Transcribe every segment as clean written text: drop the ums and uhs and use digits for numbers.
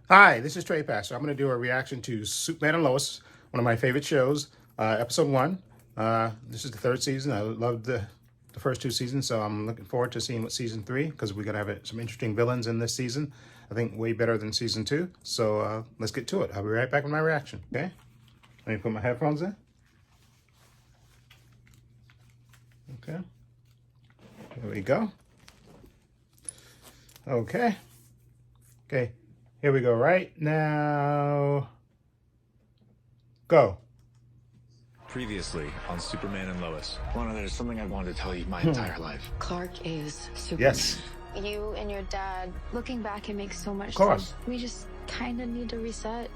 Hi, this is Trey Pastor. I'm going to do a reaction to Superman and Lois, one of my favorite shows, episode 1. This is the 3rd season. I loved the first 2 seasons, so I'm looking forward to seeing what season 3, because we're going to have some interesting villains in this season. I think way better than season 2. So let's get to it. I'll be right back with my reaction, okay? Let me put my headphones in. Okay. Here we go. Okay. Okay. Here we go right now. Go. Previously on Superman and Lois. Lana, there's something I wanted to tell you my entire life. Clark is Superman. Yes. You and your dad, looking back, it makes so much Of course. sense. We just kind of need to reset.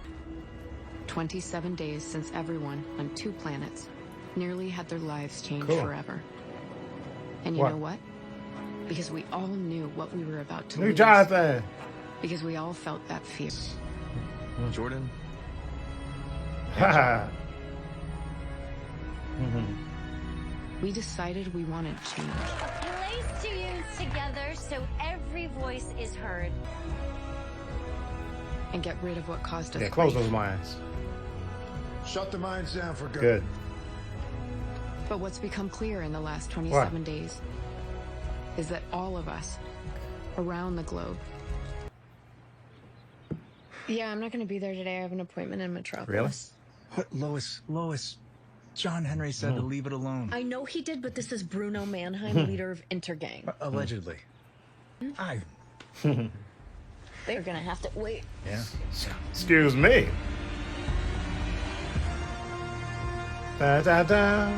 27 days since everyone on 2 planets nearly had their lives changed Cool. forever. And you What? know what? Because we all knew what we were about to New lose. Jonathan. Because we all felt that fear. Jordan? Ha. We decided we wanted change. Place two units together so every voice is heard. And get rid of what caused us Yeah, close grief. those minds. Shut the minds down for good. Good. But what's become clear in the last 27 days is that all of us around the globe. Yeah, I'm not going to be there today. I have an appointment in Metropolis. Really? What, Lois. John Henry said to leave it alone. I know he did, but this is Bruno Mannheim, leader of Intergang. Allegedly. They're going to have to wait. Yeah. Excuse me. Da da da.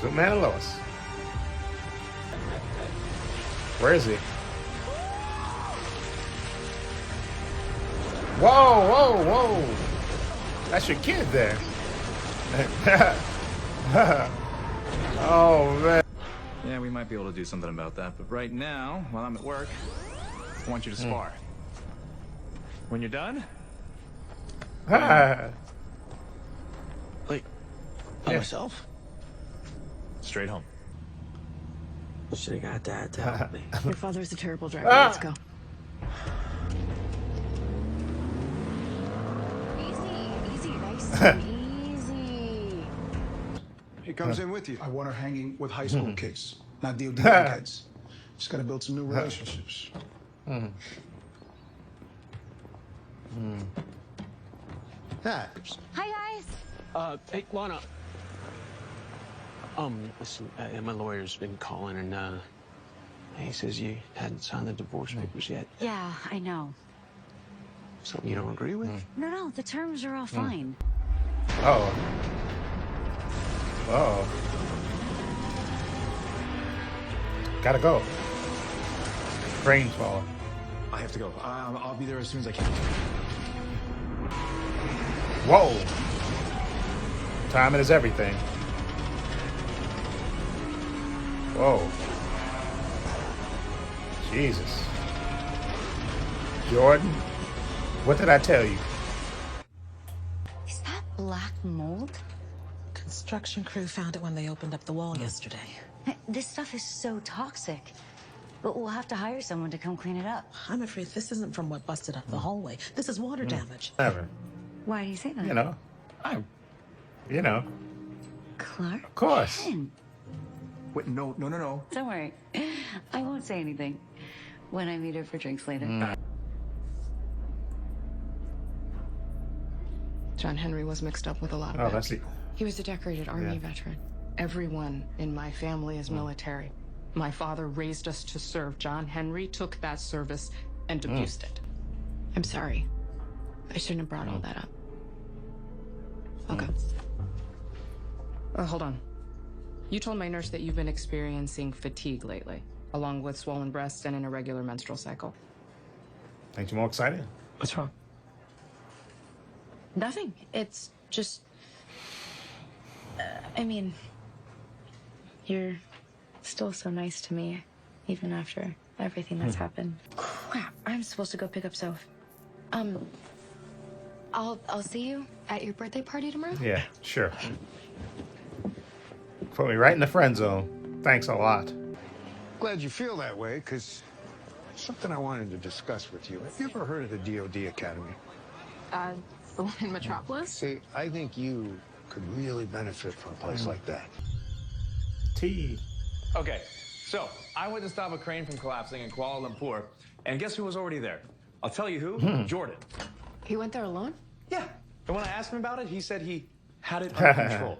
Superman and Lois. Where is he? Whoa, whoa, whoa. That's your kid there. Oh, man. Yeah, we might be able to do something about that, but right now, while I'm at work, I want you to spar. When you're done, Wait, by myself? straight home. I should have got Dad to help me. Your father's a terrible driver. Let's go. Easy, nice and easy. He comes in with you. I want her hanging with high school kids, not DOD kids. Just got to build some new relationships. Hi. Hi, guys. Hey, Lana. Listen, my lawyer's been calling and, he says you hadn't signed the divorce papers yet. Yeah, I know. Something you don't agree with? No, the terms are all fine. Oh. Uh-oh. Gotta go. Brain's falling. I have to go. I'll be there as soon as I can. Whoa. Timing is everything. Whoa. Jesus. Jordan, what did I tell you? Is that black mold? Construction crew found it when they opened up the wall yesterday. This stuff is so toxic. But we'll have to hire someone to come clean it up. I'm afraid this isn't from what busted up the hallway. This is water damage. Never. Why do you say that? You know, Clark? of course. Wait, no. Don't worry. I won't say anything when I meet her for drinks later. John Henry was mixed up with a lot of Oh, bad that's it. people. He was a decorated Army veteran. Everyone in my family is military. My father raised us to serve. John Henry took that service and abused it. I'm sorry. I shouldn't have brought all that up. Okay. Hold on. You told my nurse that you've been experiencing fatigue lately, along with swollen breasts and an irregular menstrual cycle. Ain't you more excited? What's wrong? Nothing. It's just... I mean... You're still so nice to me, even after everything that's happened. Crap, I'm supposed to go pick up Soph. I'll see you at your birthday party tomorrow? Yeah, sure. Put me right in the friend zone. Thanks a lot. Glad you feel that way, because Something I wanted to discuss with you. Have you ever heard of the DoD Academy? The one in Metropolis? See, I think you could really benefit from a place like that. T. Okay, so I went to stop a crane from collapsing in Kuala Lumpur, and guess who was already there? I'll tell you who. Jordan. He went there alone? Yeah. And when I asked him about it, he said he had it under control.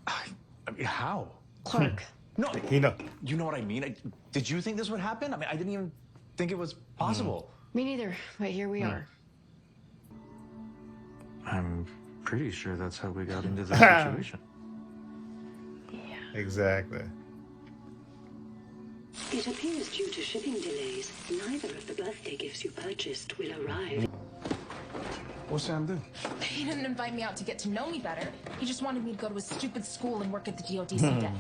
I mean, how? Clark. No, You know. you know what I mean? Did you think this would happen? I mean, I didn't even think it was possible. Me neither, but here we are. I'm pretty sure that's how we got into this situation. Exactly. It appears due to shipping delays, neither of the birthday gifts you purchased will arrive. What's Sam do? He didn't invite me out to get to know me better. He just wanted me to go to his stupid school and work at the DOD someday.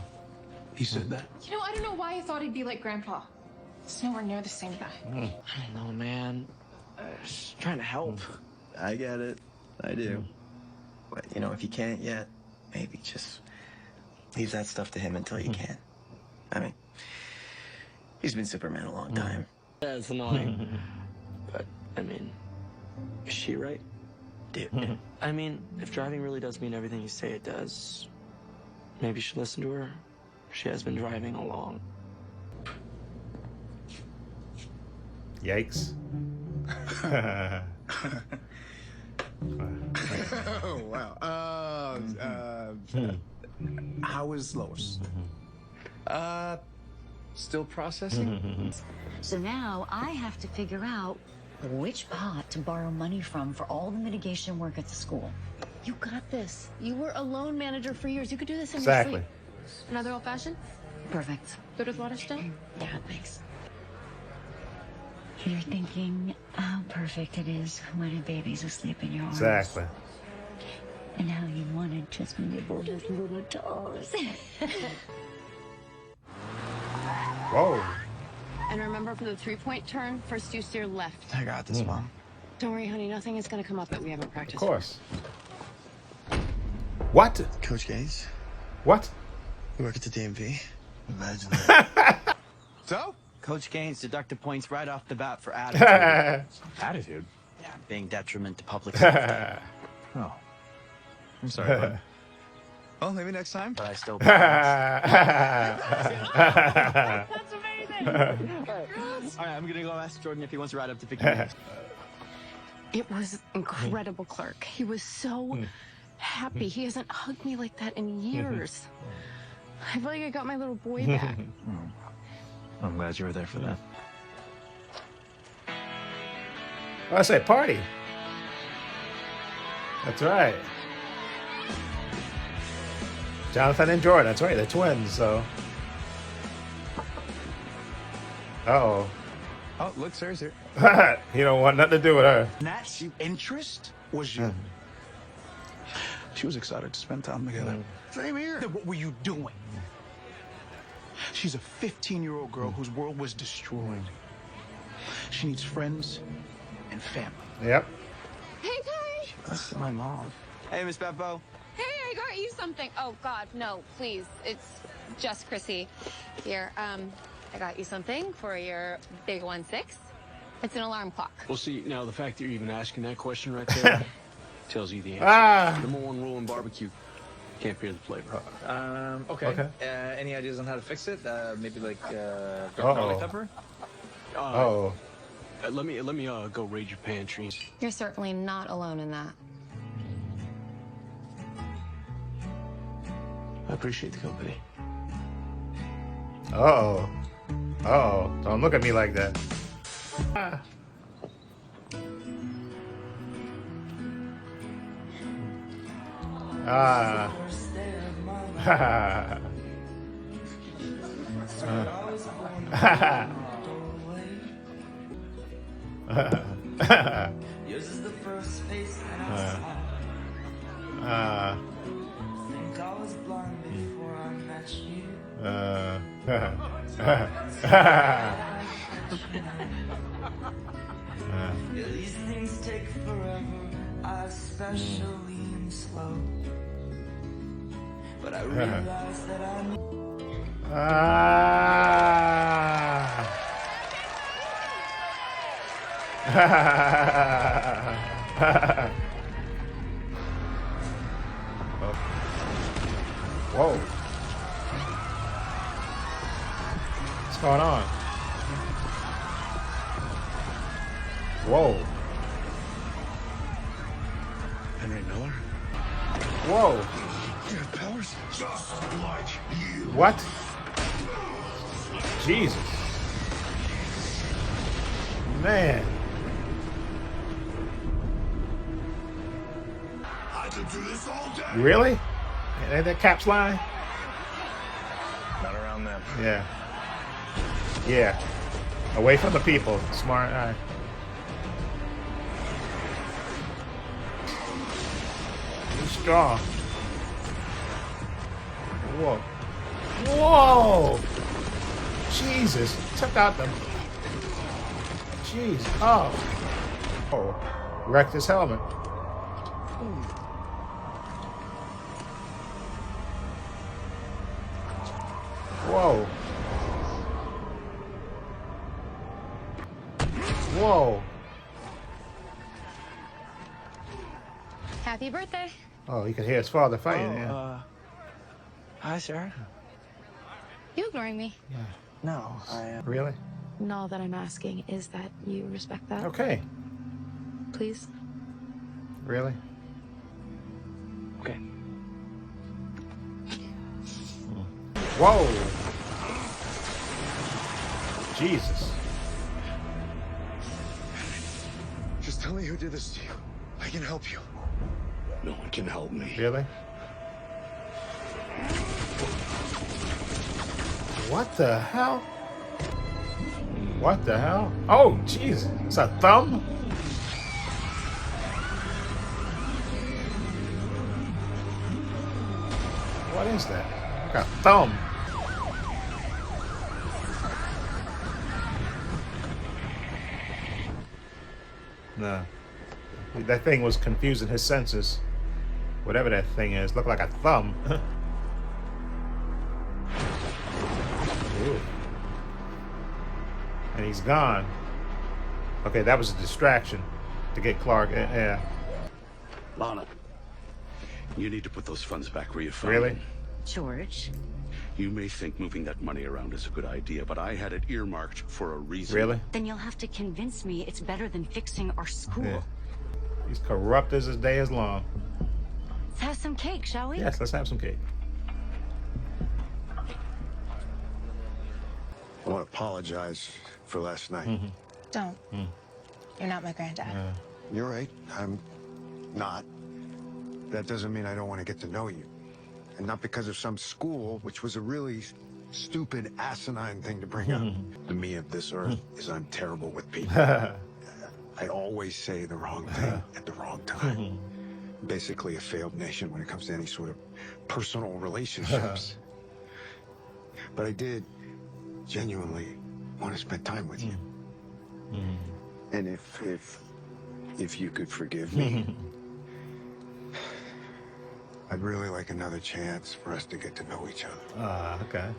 He said that? You know, I don't know why I thought he'd be like Grandpa. He's nowhere near the same guy. I don't know, man. Just trying to help. I get it. I do. But, you know, if you can't yet, maybe just leave that stuff to him until you can. I mean, he's been Superman a long time. Yeah, it's annoying. But, I mean, is she right? Dude. I mean, if driving really does mean everything you say it does, maybe you should listen to her. She has been driving along. Yikes. Oh, wow. How is Lois? Still processing? So now I have to figure out which pot to borrow money from for all the mitigation work at the school. You got this. You were a loan manager for years. You could do this in Exactly. your sleep. Another old fashioned? Perfect. Good with water still? Yeah, thanks. You're thinking how perfect it is when a baby's asleep in your arms. Exactly. And how you want to just nibble his little toes. Whoa. And remember, for the 3-point turn, first you steer left. I got this, Mom. Don't worry, honey. Nothing is going to come up that we haven't Of practiced. course. What? Coach Gaines, What? you work at the DMV? Imagine that. So? Coach Gaines deducted points right off the bat for attitude. Attitude? Yeah, being detriment to public safety. Oh. I'm sorry, bud. Well, maybe next time. But I still That's amazing. All right, I'm gonna go ask Jordan if he wants to ride up to pick you up. It was incredible, Clark. He was so happy. He hasn't hugged me like that in years. I feel like I got my little boy back. I'm glad you were there for that. Oh, I say party. That's right. Jonathan and Jordan. That's right. They're twins. So. Uh-oh. Oh, look, Sarah's here. You don't want nothing to do with her. Nat's interest was you. She was excited to spend time together. Same here. Then what were you doing? She's a 15-year-old girl whose world was destroyed. She needs friends and family. Yep. Hey, guys. That's my mom. Hey, Miss Beppo. Hey, I got you something. Oh, God, no, please. It's just Chrissy. Here, I got you something for your big 1-6. It's an alarm clock. Well, see, now the fact that you're even asking that question right there tells you the answer. Number one rule in barbecue, can't fear the flavor. Okay. Any ideas on how to fix it? Maybe like garlic pepper? Let me go raid your pantry. You're certainly not alone in that. I appreciate the company. Uh-oh. Uh-oh. Don't look at me like that. Ah. Ha Yours is the first face that I think I was blind before I met you. These things take forever. I especially am slow. But I realize that I Whoa. What's going on? Whoa. Henry Miller? Whoa. You have powers? Just like you. What? Jesus. Man. I could do this all day. Really? Ain't that Cap's line? Not around them. Yeah. Yeah. Away from the people. Smart eye. He's strong. Whoa. Whoa! Jesus. Took out the... Jeez. Oh. Oh. Wrecked his helmet. Whoa. Whoa. Happy birthday. Oh, you could hear his father fighting. Yeah. Hi, Sarah. You ignoring me? No, I. Really? And all that I'm asking is that you respect that. Okay. Please. Really? Okay. Whoa. Jesus. Just tell me who did this to you. I can help you. No one can help me. Really? What the hell? What the hell? Oh, Jesus. It's a thumb? What is that? Like a thumb. No. That thing was confusing his senses. Whatever that thing is. Looked like a thumb. Ooh. And he's gone. Okay, that was a distraction to get Clark. Yeah. Lana, you need to put those funds back where you found Really? them. George. You may think moving that money around is a good idea, but I had it earmarked for a reason. Really? Then you'll have to convince me it's better than fixing our school. Yeah. He's corrupt as his day is long. Let's have some cake, shall we? Yes, let's have some cake. I want to apologize for last night. Don't. You're not my granddad. You're right. I'm not. That doesn't mean I don't want to get to know you. And not because of some school, which was a really stupid, asinine thing to bring up. The me of this earth is I'm terrible with people. I always say the wrong thing at the wrong time. Basically a failed nation when it comes to any sort of personal relationships. But I did genuinely want to spend time with you. And if you could forgive me, I'd really like another chance for us to get to know each other. Okay.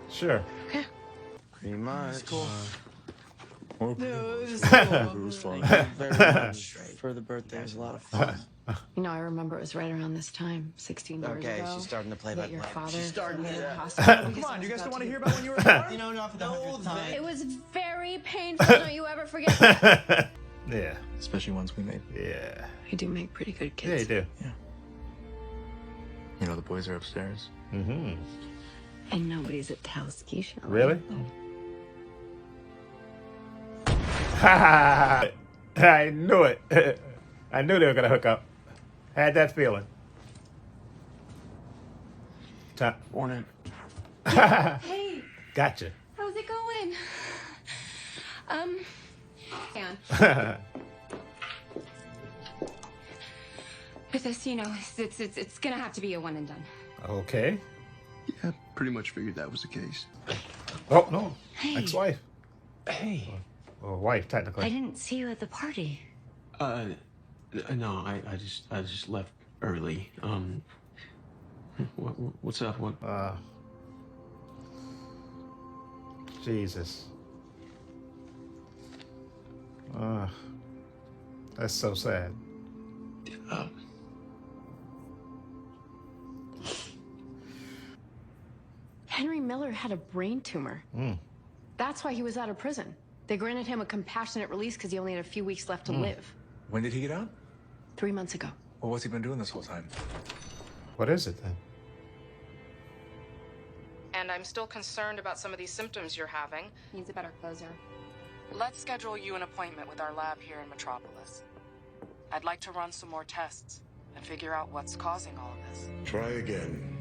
Sure. Pretty much. Cool. No, it was cool. Thank you very much for the birthday. It was a lot of fun. You know, I remember it was right around this time, 16 years ago. Okay, she's starting to play by that your play. father She's starting admitted to. hospital. Come on, you guys don't want to hear about when you were born? You know, not for the 100th time. It was very painful. Don't you ever forget that. Yeah. Especially ones we made. Yeah. You do make pretty good Yeah, you kids. do. Yeah. You know, the boys are upstairs. Mm-hmm. And nobody's at Taos Ski Show. Really? I knew it. I knew they were going to hook up. Had that feeling. Morning. Hey, Gotcha. how's it going? Hang on. With this, you know, it's gonna have to be a one and done. Okay. Yeah, pretty much figured that was the case. Oh, no. Hey. Ex-wife. Hey. Or wife, technically. I didn't see you at the party. No, I just left early. What's up? What? Jesus. That's so sad. Henry Miller had a brain tumor. That's why he was out of prison. They granted him a compassionate release because he only had a few weeks left to live. When did he get out? 3 months ago. Well, what's he been doing this whole time? What is it then? And I'm still concerned about some of these symptoms you're having. Needs a better closer. Let's schedule you an appointment with our lab here in Metropolis. I'd like to run some more tests and figure out what's causing all of this. Try again.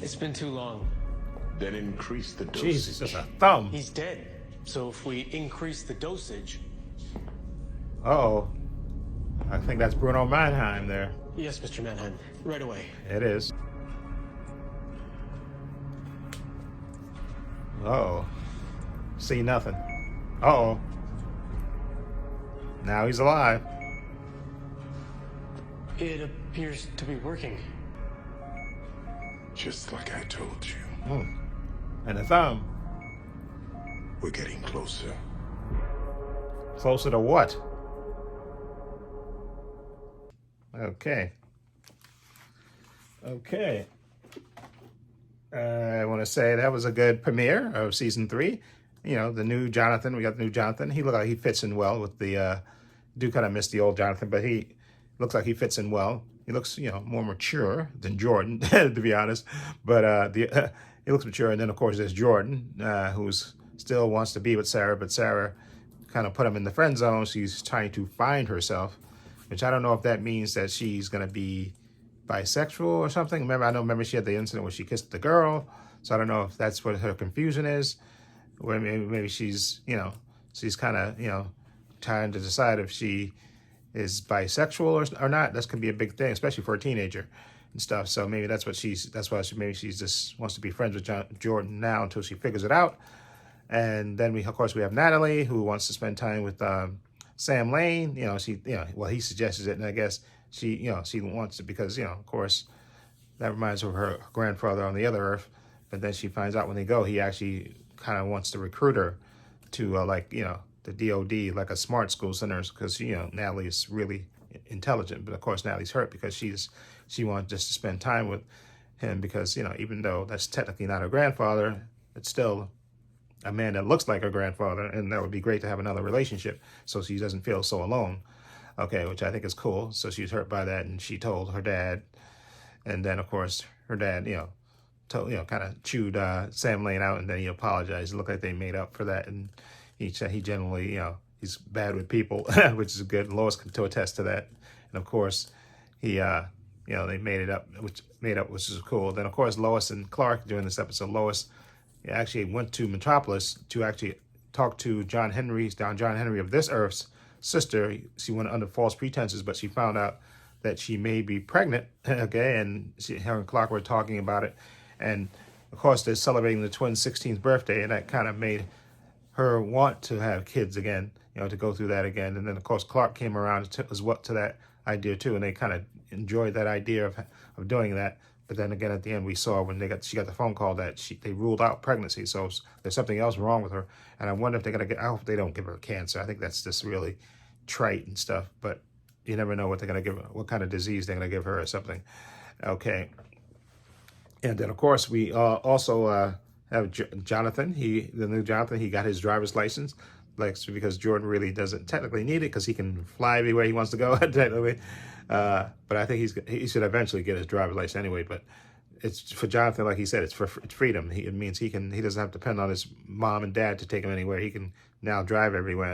It's been too long. Then increase the dosage. Jesus, that's a thumb. He's dead. So if we increase the dosage... Uh-oh. I think that's Bruno Mannheim there. Yes, Mr. Mannheim. Right away. It is. Uh-oh. See nothing. Uh-oh. Now he's alive. It appears to be working. Just like I told you. And the thumb. We're getting closer. Closer to what? Okay. Okay. I want to say that was a good premiere of season 3. You know, the new Jonathan. We got the new Jonathan. He looked like he fits in well with the... do kind of miss the old Jonathan, but he looks like he fits in well. He looks, you know, more mature than Jordan, to be honest. But he looks mature. And then, of course, there's Jordan, who's still wants to be with Sarah, but Sarah kind of put him in the friend zone. She's trying to find herself, which I don't know if that means that she's going to be bisexual or something. Remember she had the incident where she kissed the girl. So I don't know if that's what her confusion is. Where maybe she's, you know, she's kind of, you know, trying to decide if she is bisexual or not. That's could be a big thing, especially for a teenager and stuff. So maybe that's why she just wants to be friends with Jordan now until she figures it out. And then of course we have Natalie, who wants to spend time with Sam Lane. You know, he suggests it, and I guess she wants to because, you know, of course that reminds her of her grandfather on the other Earth. But then she finds out when they go, he actually kind of wants to recruit her to like, you know, the DOD, like a smart school center, because, you know, Natalie is really intelligent. But of course Natalie's hurt because she wants just to spend time with him because, you know, even though that's technically not her grandfather, it's still a man that looks like her grandfather, and that would be great to have another relationship so she doesn't feel so alone. Okay, which I think is cool. So she's hurt by that, and she told her dad. And then, of course, her dad, you know, kind of chewed Sam Lane out, and then he apologized. It looked like they made up for that, and he generally, you know, he's bad with people, which is good. Lois can attest to that. And of course, he, you know, they made up, which is cool. Then of course, Lois and Clark during this episode, Lois actually went to Metropolis to actually talk to John Henry of this Earth's sister. She went under false pretenses, but she found out that she may be pregnant. Okay, and her and Clark were talking about it, and of course they're celebrating the twins' 16th birthday, and that kind of made her want to have kids again, you know, to go through that again. And then of course Clark came around to that idea too, and they kind of enjoyed that idea of doing that. But then again, at the end, we saw when she got the phone call that they ruled out pregnancy. So there's something else wrong with her. And I wonder if they're going to I hope they don't give her cancer. I think that's just really trite and stuff. But you never know what they're going to give her, what kind of disease they're going to give her or something. Okay. And then, of course, we also have Jonathan. The new Jonathan, he got his driver's license. Because Jordan really doesn't technically need it because he can fly everywhere he wants to go, technically. But I think he should eventually get his driver's license anyway. But it's for Jonathan, like he said, it's freedom. It means he doesn't have to depend on his mom and dad to take him anywhere. He can now drive everywhere.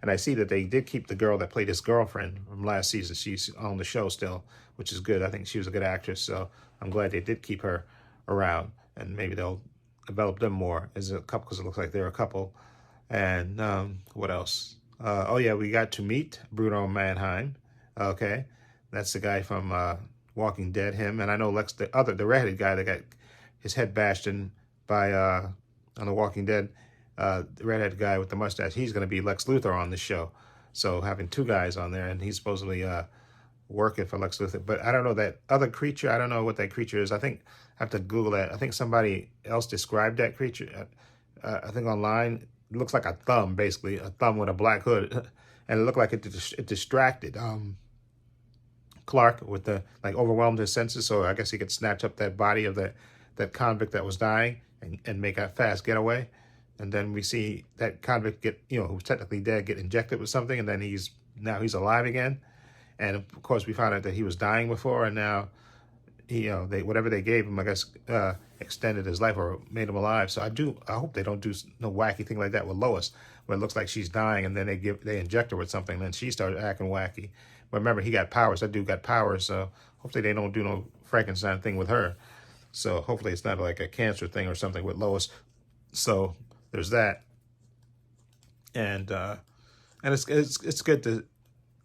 And I see that they did keep the girl that played his girlfriend from last season. She's on the show still, which is good. I think she was a good actress, so I'm glad they did keep her around. And maybe they'll develop them more as a couple, because it looks like they're a couple. And what else? We got to meet Bruno Mannheim. Okay, that's the guy from Walking Dead. Him, and I know Lex, the redheaded guy that got his head bashed in by on the Walking Dead. The redheaded guy with the mustache. He's going to be Lex Luthor on this show. So having two guys on there, and he's supposedly working for Lex Luthor. But I don't know that other creature. I don't know what that creature is. I think I have to Google that. I think somebody else described that creature. I think online. looks like a thumb, basically a thumb with a black hood, and it looked like it distracted Clark with the overwhelmed his senses. So I guess he could snatch up that body of that convict that was dying and make a fast getaway. And then we see that convict get, who's technically dead, get injected with something, and then he's alive again. And of course, we found out that he was dying before, and now whatever they gave him, I guess, extended his life or made him alive. So I hope they don't do no wacky thing like that with Lois, where it looks like she's dying, and then they inject her with something, and then she started acting wacky. But remember, he got powers. That dude got powers, so hopefully they don't do no Frankenstein thing with her. So hopefully it's not like a cancer thing or something with Lois. So there's that, and it's good to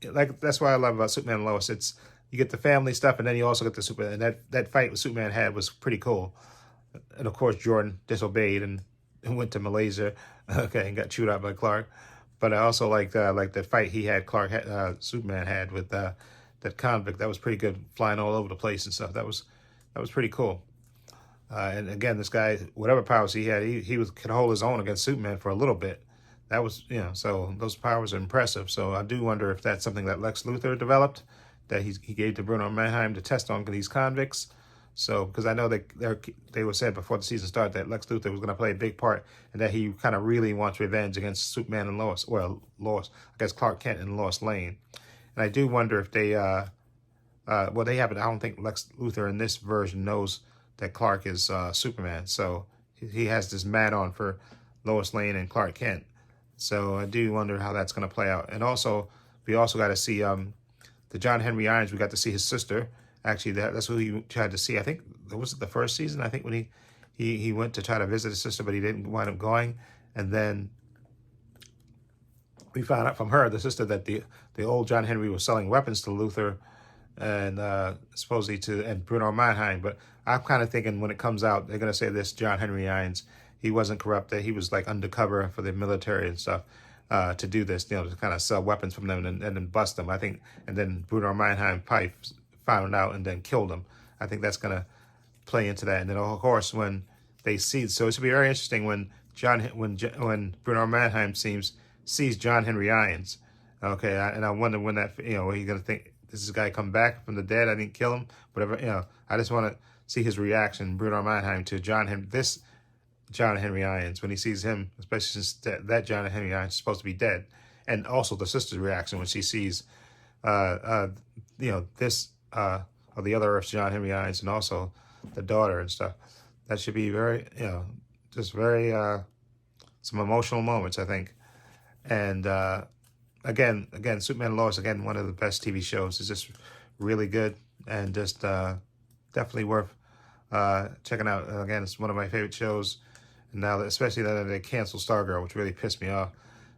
that's what I love about Superman and Lois. It's you get the family stuff, and then you also get the Superman. And that fight with Superman had was pretty cool. And of course, Jordan disobeyed and went to Malaysia, and got chewed out by Clark. But I also like the fight he had, Superman had with that convict. That was pretty good, flying all over the place and stuff. That was pretty cool. And again, this guy, whatever powers he had, he could hold his own against Superman for a little bit. That was, so those powers are impressive. So I do wonder if that's something that Lex Luthor developed, that he gave to Bruno Mannheim to test on these convicts. So, because I know they were said before the season started that Lex Luthor was going to play a big part, and that he kind of really wants revenge against Superman and Lois. Well, Lois, I guess Clark Kent and Lois Lane. And I do wonder if they, they haven't. I don't think Lex Luthor in this version knows that Clark is Superman. So he has this mat on for Lois Lane and Clark Kent. So I do wonder how that's going to play out. And also, we also got to see the John Henry Irons. We got to see his sister. Actually, that's who he tried to see. I think it was the first season. I think when he went to try to visit his sister, but he didn't wind up going. And then we found out from her, the sister, that the old John Henry was selling weapons to Luthor and supposedly and Bruno Mannheim. But I'm kind of thinking when it comes out, they're going to say this John Henry Irons, he wasn't corrupt, that he was like undercover for the military and stuff to do this, to kind of sell weapons from them and then bust them. I think, and then Bruno Mannheim found out and then killed him. I think that's going to play into that. And then of course when they see, so it should be very interesting when Bruno Mannheim sees John Henry Irons. Okay, and I wonder when that, he's going to think, this guy come back from the dead, I didn't kill him, whatever, I just want to see his reaction, Bruno Mannheim, to John Henry Irons, when he sees him, especially since that John Henry Irons is supposed to be dead. And also the sister's reaction when she sees, this, or the other Earth's John Henry Irons, and also the daughter and stuff. That should be very, just very, some emotional moments, I think. And again, Superman and Lois, again, one of the best TV shows. It's just really good and just definitely worth checking out. Again, it's one of my favorite shows. And now, especially that they canceled Stargirl, which really pissed me off,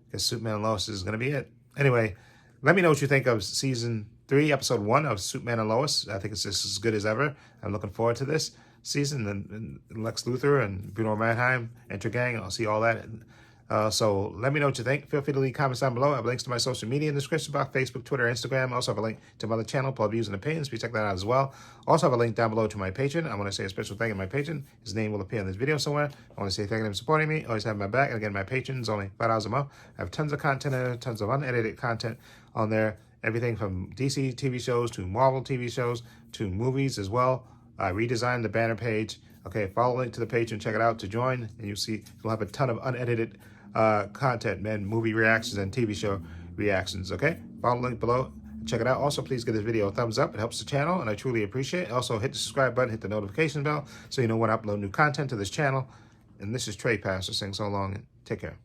because Superman and Lois is going to be it. Anyway, let me know what you think of Season 3, Episode 1 of Superman and Lois. I think it's just as good as ever. I'm looking forward to this season. And Lex Luthor and Bruno Mannheim, Enter Gang, I'll see all that. So let me know what you think. Feel free to leave comments down below. I have links to my social media in the description box, Facebook, Twitter, Instagram. I also have a link to my other channel, Paul Views and Opinions. Please check that out as well. Also have a link down below to my patron. I want to say a special thank you to my patron. His name will appear in this video somewhere. I want to say thank you for supporting me. Always have my back. And again, my patron is only $5 a month. I have tons of content there, tons of unedited content on there. Everything from DC TV shows to Marvel TV shows to movies as well. I redesigned the banner page. Okay, follow the link to the patron. Check it out to join. And you'll have a ton of unedited content, man, movie reactions and TV show reactions. Okay, follow the link below, check it out. Also, please give this video a thumbs up. It helps the channel and I truly appreciate it. Also, hit the subscribe button, hit the notification bell so you know when I upload new content to this channel. And this is Trey Pastor saying so long and take care.